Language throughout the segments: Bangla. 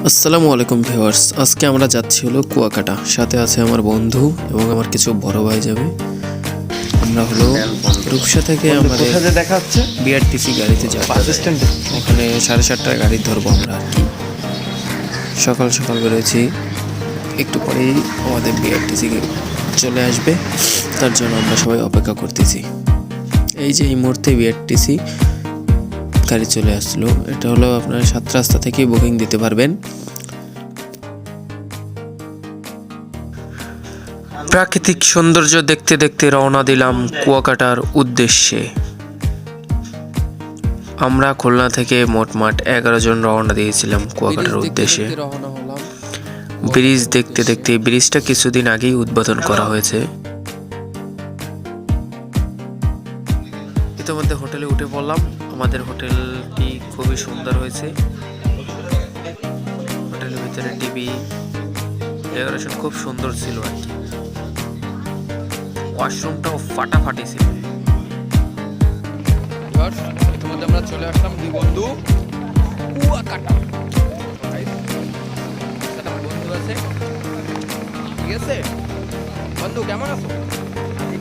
আসসালামু আলাইকুম ভিউয়ার্স, আজকে আমরা যাচ্ছি হলো কুয়াকাটা। সাথে আছে আমার বন্ধু এবং আমার কিছু বড় ভাই যাবে। আমরা হলো রূপসা থেকে আমাদের দেখা হচ্ছে বিআরটিসি গাড়িতে যাবো। বাস স্ট্যান্ডে ওখানে 7:30টায় গাড়ি ধরবো আমরা আর কি। সকাল সকাল বেরোয়েছি, একটু পরেই আমাদের বিআরটিসি চলে আসবে, তার জন্য আমরা সবাই অপেক্ষা করতেছি। এই যে এই মুহূর্তে বিআরটিসি গাড়ি চলে আসলো। এটা হলো আপনার 7 রাস্তা থেকে বুকিং দিতে পারবেন। প্রাকৃতিক সৌন্দর্য দেখতে দেখতে রওনা দিলাম কুয়াকাটার উদ্দেশ্যে। আমরা খুলনা থেকে মোটমাট 11 জন রওনা দিয়েছিলাম কুয়াকাটার উদ্দেশ্যে। ব্রিজ দেখতে দেখতে, ব্রিজটা কিছুদিন আগেই উদ্বোধন করা হয়েছে। ইতিমধ্যে হোটেলে উঠে পড়লাম। আমাদের হোটেলটি খুবই সুন্দর হয়েছে। হোটেলের ভিতরে টিভি, ডেকোরেশন খুব সুন্দর ছিল আর কি। ওয়াশরুমটাও ফাটাফাটি ছিল। ইতিমধ্যে আমরা চলে আসলাম দুই বন্ধু কুয়াকাটা। আমার বন্ধু আছে, ঠিক আছে বন্ধু, কেমন আছো?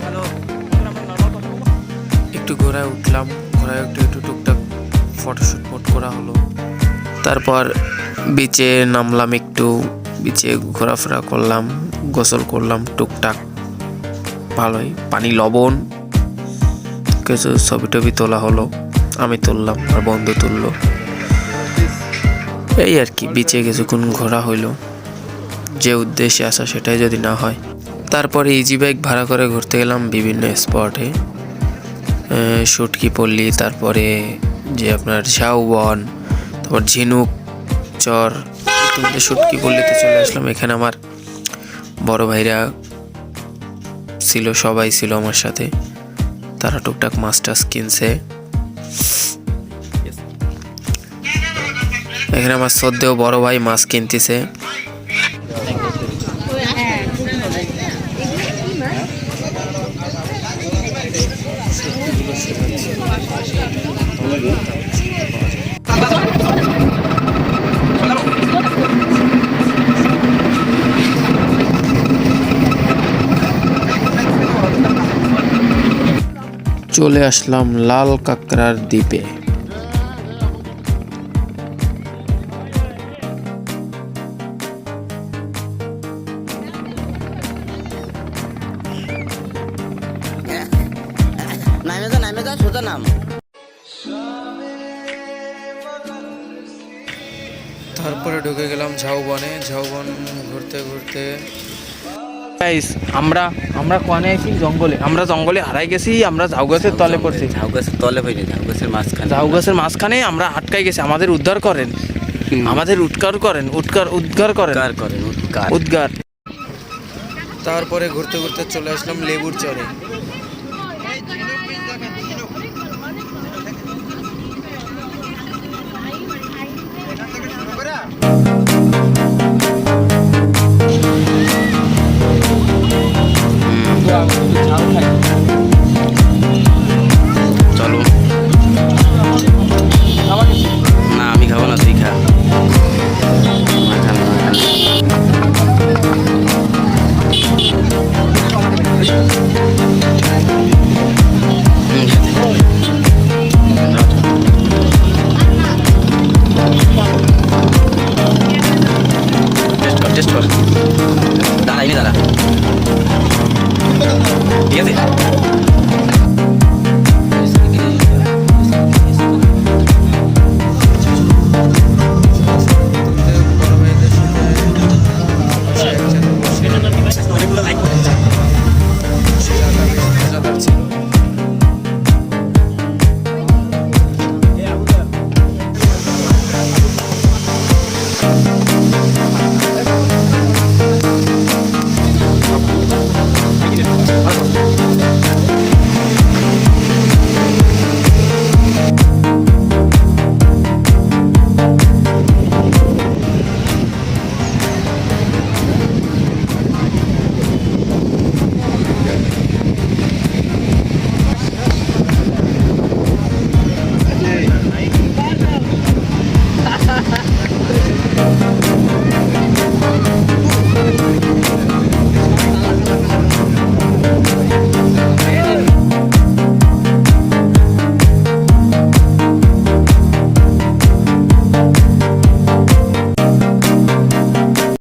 ভালো। একটু ঘোড়ায় উঠলাম, ঘোড়ায় একটু টুকটাক ফটোশ্যুট করা হলো। তারপর বিচে নামলাম, একটু বিচে ঘোরাফেরা করলাম, গোসল করলাম টুকটাক। ভালোই পানি লবণ, কিছু ছবি টবি তোলা হলো। আমি তুললাম আর বন্ধু তুললো। এই আর কি, বিচে কিছুক্ষণ ঘোরা হইলো। যে উদ্দেশ্যে আসা সেটাই যদি না হয়। তারপরে ইজি বাইক ভাড়া করে ঘুরতে গেলাম বিভিন্ন স্পটে। সুটকি পল্লী, তারপরে যে আপনার ঝাউবন, তারপর ঝিনুক চর। সুটকি পল্লীতে চলে আসলাম। এখানে আমার বড় ভাইরা ছিল, সবাই ছিল আমার সাথে। তারা টুকটাক মাছ টাছ কিনছে। এখানে আমার সদ্যেও বড় ভাই মাছ কিনতেছে। চলে আসলাম লাল কাঁকড়ার দ্বীপে। তারপরে ঢুকে গেলাম ঝাউবনে। ঝাউবন ঘুরতে ঘুরতে আমরা কোয়ানে আছি জঙ্গলে। আমরা জঙ্গলে হারাই গেছি। আমরা ঝাউ গাছের তলে পড়ছি। ঝাউ গাছের তলে হয়নি, ঝাউ গাছের মাঝখানে। ঝাউ গাছের মাঝখানে আমরা আটকাই গেছি। আমাদের উদ্ধার করেন, আমাদের উদ্ধার করেন। উদ্গার। তারপরে ঘুরতে ঘুরতে চলে আসলাম লেবুর চরে।